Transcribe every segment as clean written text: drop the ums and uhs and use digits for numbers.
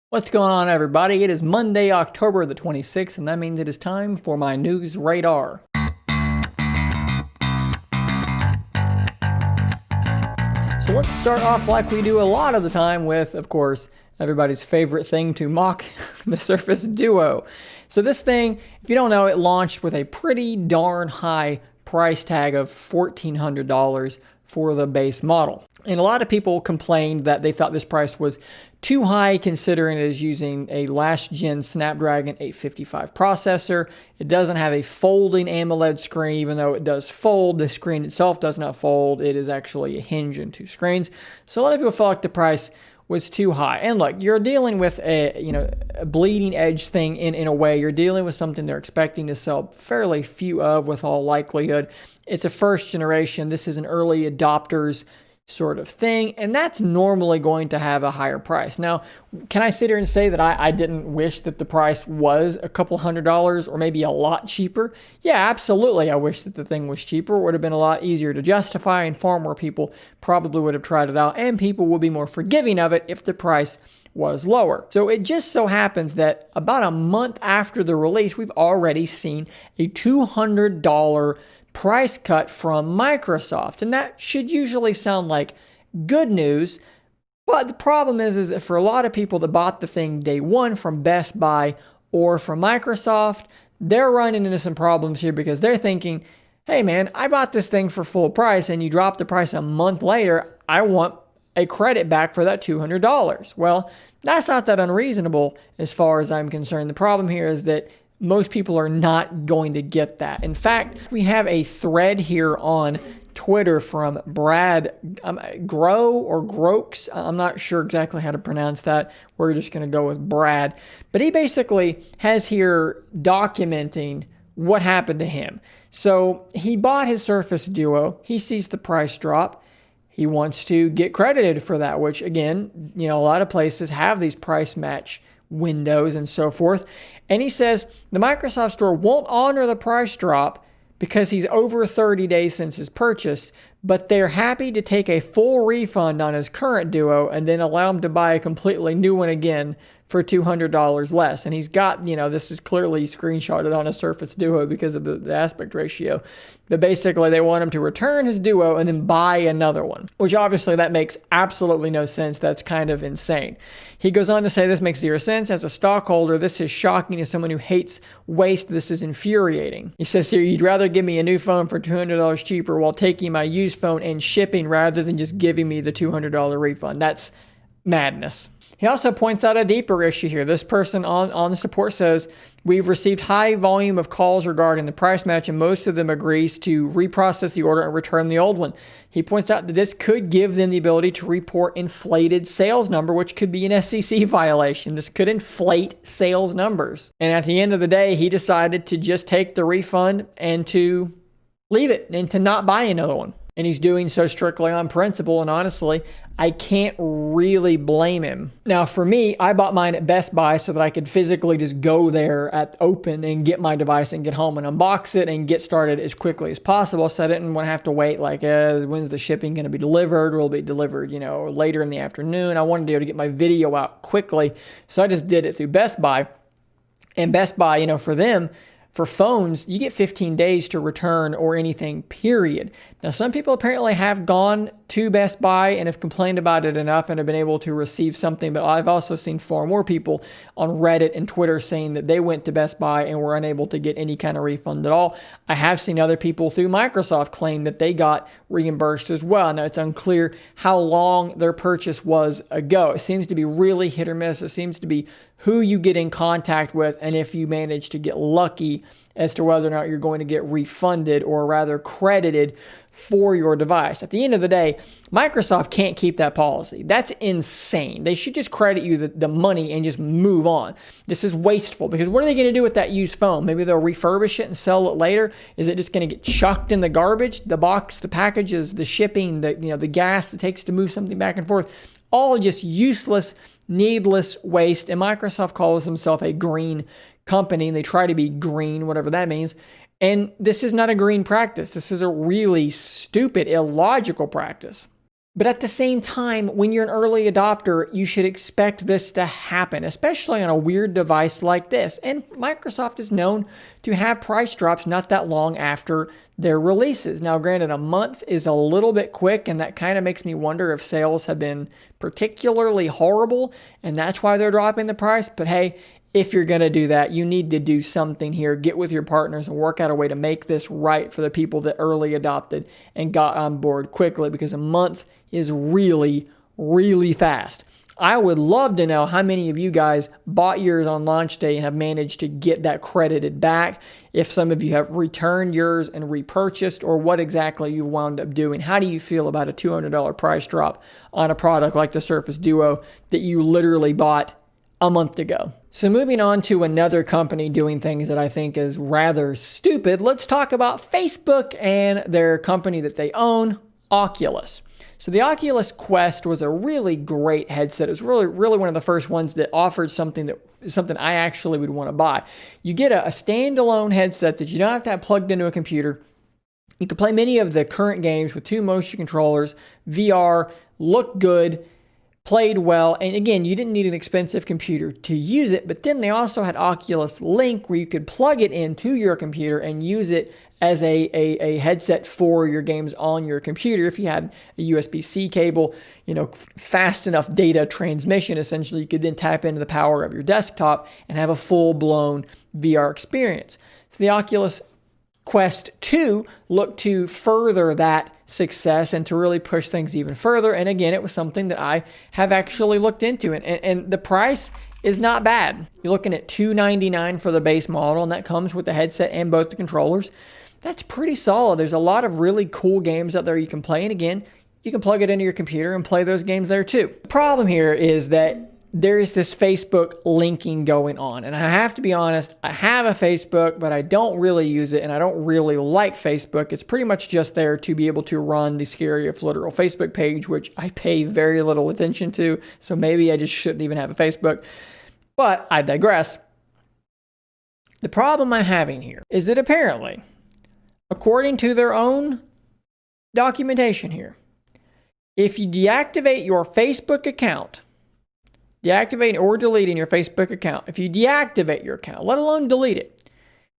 What's going on, everybody? It is Monday, October the 26th, and that means it is time for my news radar. So let's start off like we do a lot of the time with, of course, everybody's favorite thing to mock, the Surface Duo. So this thing, if you don't know, it launched with a pretty darn high price tag of $1,400 for the base model. And a lot of people complained that they thought this price was too high considering it is using a last gen Snapdragon 855 processor. It doesn't have a folding AMOLED screen, even though it does fold. The screen itself does not fold. It is actually a hinge in two screens. So a lot of people felt like the price was too high. And look, you're dealing with a bleeding edge thing in a way. You're dealing with something they're expecting to sell fairly few of with all likelihood. It's a first generation. This is an early adopters sort of thing, and that's normally going to have a higher price. Now, can I sit here and say that I didn't wish that the price was a couple $100 or maybe a lot cheaper? Yeah, absolutely. I wish that the thing was cheaper. It would have been a lot easier to justify, and far more people probably would have tried it out, and people would be more forgiving of it if the price was lower. So it just so happens that about a month after the release, we've already seen a $200 price cut from Microsoft. And that should usually sound like good news. But the problem is that for a lot of people that bought the thing day one from Best Buy or from Microsoft, they're running into some problems here because they're thinking, hey man, I bought this thing for full price and you dropped the price a month later. I want a credit back for that $200. Well, that's not that unreasonable as far as I'm concerned. The problem here is that most people are not going to get that. In fact, we have a thread here on Twitter from Brad Grow or Groaks. I'm not sure exactly how to pronounce that. We're just going to go with Brad. But he basically has here documenting what happened to him. So he bought his Surface Duo. He sees the price drop. He wants to get credited for that, which again, a lot of places have these price match windows and so forth. And he says the Microsoft Store won't honor the price drop because he's over 30 days since his purchase, but they're happy to take a full refund on his current Duo and then allow him to buy a completely new one again for $200 less. And he's got, this is clearly screenshotted on a Surface Duo because of the aspect ratio. But basically, they want him to return his Duo and then buy another one, which obviously that makes absolutely no sense. That's kind of insane. He goes on to say this makes zero sense. As a stockholder, this is shocking. As someone who hates waste, this is infuriating. He says here, you'd rather give me a new phone for $200 cheaper while taking my used phone and shipping rather than just giving me the $200 refund. That's madness. He also points out a deeper issue here. This person on the support says, we've received high volume of calls regarding the price match and most of them agrees to reprocess the order and return the old one. He points out that this could give them the ability to report inflated sales number, which could be an SEC violation. This could inflate sales numbers. And at the end of the day, he decided to just take the refund and to leave it and to not buy another one. And he's doing so strictly on principle. And honestly, I can't really blame him. Now, for me, I bought mine at Best Buy so that I could physically just go there at open and get my device and get home and unbox it and get started as quickly as possible. So I didn't want to have to wait like, when's the shipping going to be delivered? Will it be delivered, later in the afternoon? I wanted to be able to get my video out quickly. So I just did it through Best Buy. And Best Buy, for them, for phones, you get 15 days to return or anything, period. Now, some people apparently have gone to Best Buy and have complained about it enough and have been able to receive something, but I've also seen far more people on Reddit and Twitter saying that they went to Best Buy and were unable to get any kind of refund at all. I have seen other people through Microsoft claim that they got reimbursed as well. Now, it's unclear how long their purchase was ago. It seems to be really hit or miss. It seems to be who you get in contact with and if you manage to get lucky as to whether or not you're going to get refunded or rather credited for your device. At the end of the day, Microsoft can't keep that policy. That's insane. They should just credit you the money and just move on. This is wasteful because what are they going to do with that used phone? Maybe they'll refurbish it and sell it later. Is it just going to get chucked in the garbage? The box, the packages, the shipping, the gas it takes to move something back and forth, all just useless, needless waste. And Microsoft calls themselves a green company, and they try to be green, whatever that means. And this is not a green practice. This is a really stupid, illogical practice. But at the same time, when you're an early adopter, you should expect this to happen, especially on a weird device like this. And Microsoft is known to have price drops not that long after their releases. Now, granted, a month is a little bit quick, and that kind of makes me wonder if sales have been particularly horrible, and that's why they're dropping the price. But hey, if you're going to do that, you need to do something here. Get with your partners and work out a way to make this right for the people that early adopted and got on board quickly, because a month is really, really fast. I would love to know how many of you guys bought yours on launch day and have managed to get that credited back. If some of you have returned yours and repurchased, or what exactly you wound up doing. How do you feel about a $200 price drop on a product like the Surface Duo that you literally bought a month ago? So moving on to another company doing things that I think is rather stupid, let's talk about Facebook and their company that they own, Oculus. So the Oculus Quest was a really great headset. It was really one of the first ones that offered something I actually would want to buy. You get a standalone headset that you don't have to have plugged into a computer. You can play many of the current games with 2 motion controllers, VR, looked good, played well, and again, you didn't need an expensive computer to use it, but then they also had Oculus Link where you could plug it into your computer and use it as a headset for your games on your computer. If you had a USB-C cable, fast enough data transmission, essentially, you could then tap into the power of your desktop and have a full-blown VR experience. So the Oculus Quest 2 looked to further that success and to really push things even further. And again, it was something that I have actually looked into. And the price is not bad. You're looking at $299 for the base model, and that comes with the headset and both the controllers. That's pretty solid. There's a lot of really cool games out there you can play. And again, you can plug it into your computer and play those games there too. The problem here is that there is this Facebook linking going on. And I have to be honest, I have a Facebook, but I don't really use it, and I don't really like Facebook. It's pretty much just there to be able to run the Scary If Literal Facebook page, which I pay very little attention to, so maybe I just shouldn't even have a Facebook. But I digress. The problem I'm having here is that apparently, according to their own documentation here, if you deactivate your Facebook account, deactivating or deleting your Facebook account, if you deactivate your account, let alone delete it,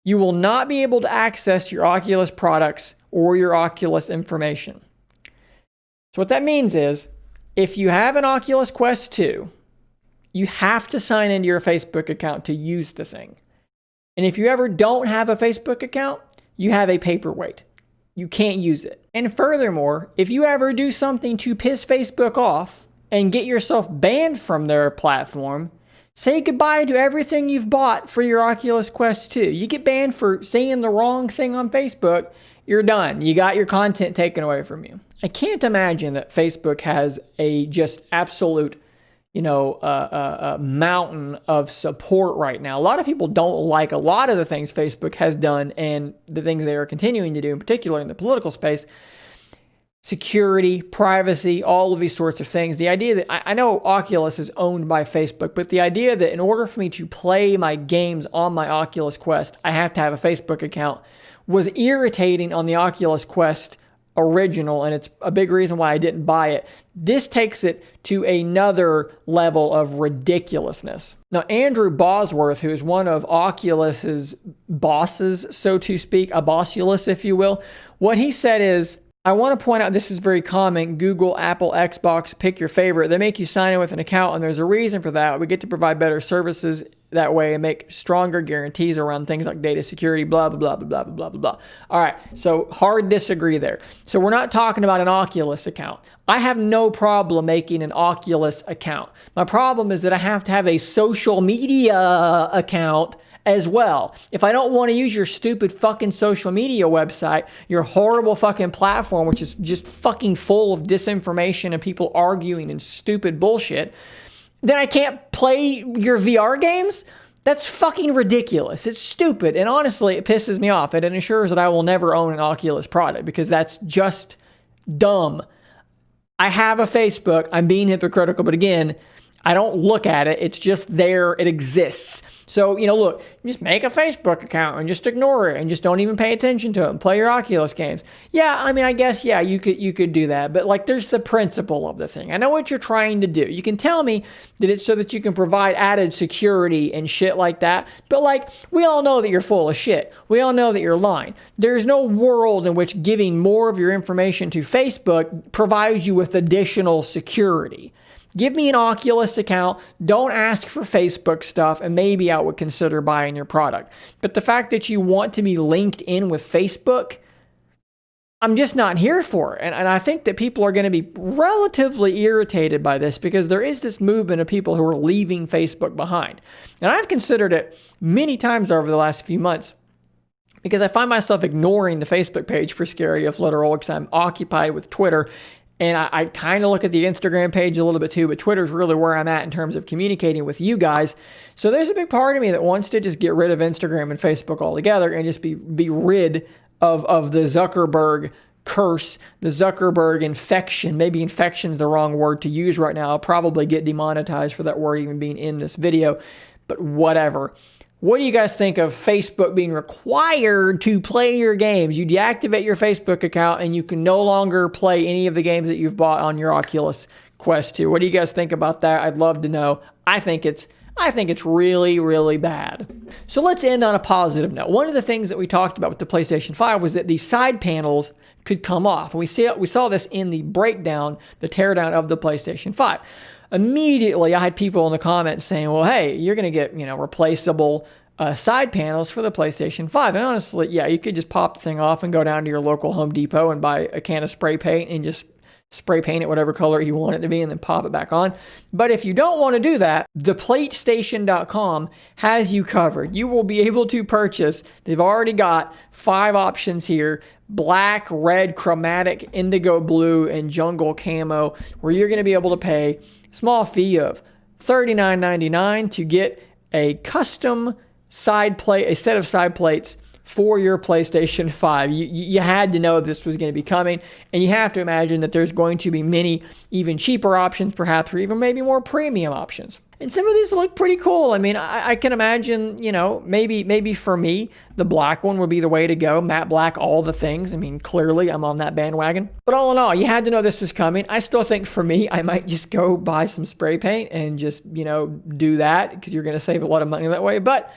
you will not be able to access your Oculus products or your Oculus information. So what that means is, if you have an Oculus Quest 2, you have to sign into your Facebook account to use the thing. And if you ever don't have a Facebook account, you have a paperweight. You can't use it. And furthermore, if you ever do something to piss Facebook off and get yourself banned from their platform, say goodbye to everything you've bought for your Oculus Quest 2. You get banned for saying the wrong thing on Facebook, you're done. You got your content taken away from you. I can't imagine that Facebook has a just absolute, mountain of support right now. A lot of people don't like a lot of the things Facebook has done and the things they are continuing to do, in particular in the political space. Security, privacy, all of these sorts of things. The idea that, I know Oculus is owned by Facebook, but the idea that in order for me to play my games on my Oculus Quest, I have to have a Facebook account was irritating on the Oculus Quest original, and it's a big reason why I didn't buy it. This takes it to another level of ridiculousness. Now, Andrew Bosworth, who is one of Oculus's bosses, so to speak, a bossulus, if you will, what he said is, I want to point out, this is very common, Google, Apple, Xbox, pick your favorite. They make you sign in with an account, and there's a reason for that. We get to provide better services that way and make stronger guarantees around things like data security, blah, blah, blah, blah, blah, blah, blah, blah. All right, so hard disagree there. So we're not talking about an Oculus account. I have no problem making an Oculus account. My problem is that I have to have a social media account as well. If I don't want to use your stupid fucking social media website, your horrible fucking platform, which is just fucking full of disinformation and people arguing and stupid bullshit, then I can't play your VR games? That's fucking ridiculous. It's stupid. And honestly, it pisses me off. And it ensures that I will never own an Oculus product because that's just dumb. I have a Facebook. I'm being hypocritical, but again, I don't look at it. It's just there. It exists. So, look, just make a Facebook account and just ignore it and just don't even pay attention to it and play your Oculus games. Yeah, I mean, I guess, yeah, you could do that. But like, there's the principle of the thing. I know what you're trying to do. You can tell me that it's so that you can provide added security and shit like that. But like, we all know that you're full of shit. We all know that you're lying. There's no world in which giving more of your information to Facebook provides you with additional security. Give me an Oculus account, don't ask for Facebook stuff, and maybe I would consider buying your product. But the fact that you want to be linked in with Facebook, I'm just not here for it. And I think that people are going to be relatively irritated by this because there is this movement of people who are leaving Facebook behind. And I've considered it many times over the last few months because I find myself ignoring the Facebook page for Scary If Literal because I'm occupied with Twitter. And I kind of look at the Instagram page a little bit too, but Twitter's really where I'm at in terms of communicating with you guys. So there's a big part of me that wants to just get rid of Instagram and Facebook altogether and just be rid of the Zuckerberg curse, the Zuckerberg infection. Maybe infection's the wrong word to use right now. I'll probably get demonetized for that word even being in this video, but whatever. What do you guys think of Facebook being required to play your games? You deactivate your Facebook account and you can no longer play any of the games that you've bought on your Oculus Quest 2. What do you guys think about that? I'd love to know. I think it's really, really bad. So let's end on a positive note. One of the things that we talked about with the PlayStation 5 was that these side panels could come off. And we saw this in the breakdown, the teardown of the PlayStation 5. Immediately, I had people in the comments saying, well, hey, you're going to get, replaceable side panels for the PlayStation 5. And honestly, yeah, you could just pop the thing off and go down to your local Home Depot and buy a can of spray paint and just spray paint it whatever color you want it to be and then pop it back on. But if you don't want to do that, theplatestation.com has you covered. You will be able to purchase, they've already got 5 options here: black, red, chromatic, indigo blue, and jungle camo, where you're going to be able to pay a small fee of $39.99 to get a custom side plate, a set of side plates for your PlayStation 5. You had to know this was going to be coming, and you have to imagine that there's going to be many even cheaper options, perhaps, or even maybe more premium options. And some of these look pretty cool. I mean, I can imagine, maybe for me, the black one would be the way to go. Matte black, all the things. I mean, clearly I'm on that bandwagon. But all in all, you had to know this was coming. I still think for me, I might just go buy some spray paint and just, do that because you're going to save a lot of money that way. But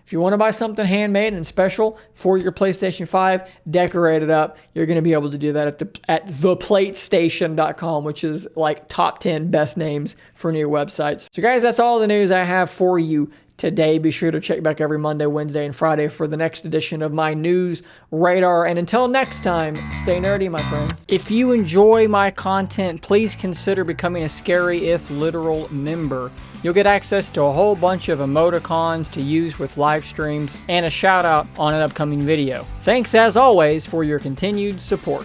if you want to buy something handmade and special for your PlayStation 5, decorate it up, you're going to be able to do that at theplatestation.com, which is like top 10 best names for new websites. So guys, that's all the news I have for you today. Be sure to check back every Monday, Wednesday, and Friday for the next edition of my news radar. And until next time, stay nerdy, my friend. If you enjoy my content, please consider becoming a Scary If Literal member. You'll get access to a whole bunch of emoticons to use with live streams and a shout out on an upcoming video. Thanks as always for your continued support.